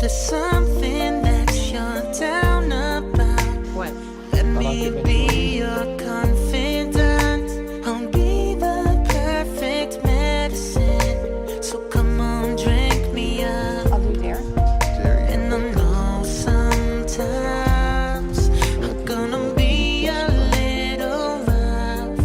there's something that you're down about, What? let me be your confidant. I'll be the perfect medicine. So come on, drink me up. I'll do dare. And I know sometimes I'm gonna be a little rough,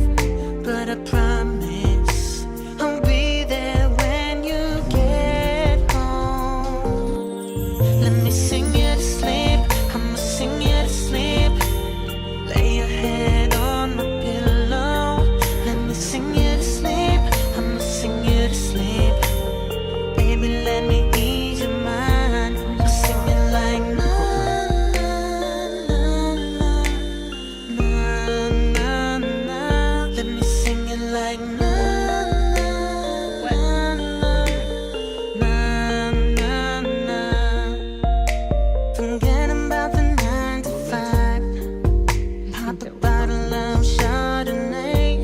but I promise I'll be there when you get home. Let me sing you to sleep, I'ma sing you to sleep. Lay your head on my pillow. Let me sing you to sleep, I'ma sing you to sleep. Baby, let me ease your mind. I'm singing like na na na na na. Let me sing it like na na na na. Forget about the 9 to 5. Pop a bottle of Chardonnay.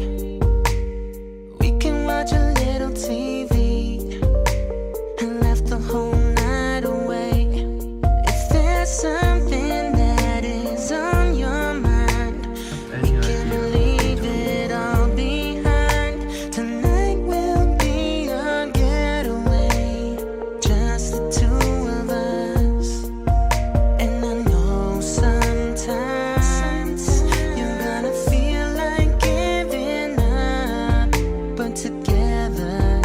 We can watch a little TV and left the whole night away. If there's something that is on your mind, we can leave it all behind. Tonight will be our getaway, just the two of us. And I know sometimes you're gonna feel like giving up, but together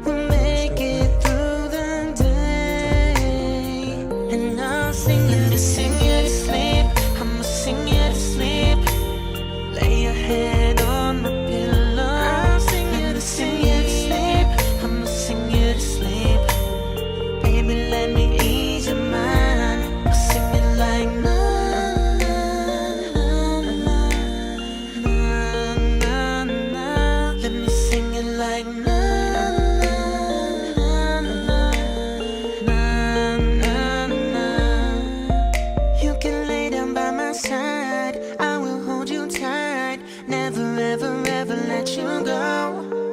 we'll make it through the day. And I'll sing you to sleep, I'ma sing you to sleep. Lay your head on my pillow. I'll sing you to sleep, I'ma sing you to sleep. Baby, let me ease your mind. I'll sing it like na na na na. Let me sing it like na na na na. You can lay down by my side, I will hold you tight. Never ever ever let you go.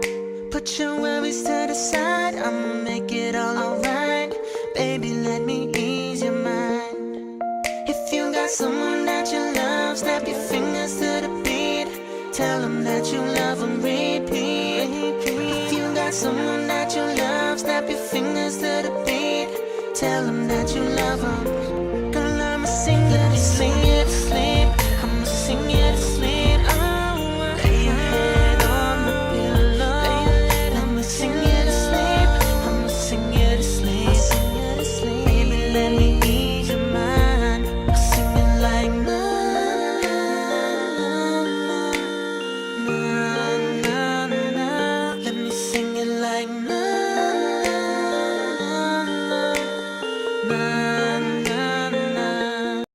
Put your worries to the side, I'ma make it all alright. Baby, let me ease your mind. If you got someone that you love, snap your fingers to the beat. Tell them that you love them, repeat. If you got someone that you love, snap your fingers to the beat. Tell them that you love them.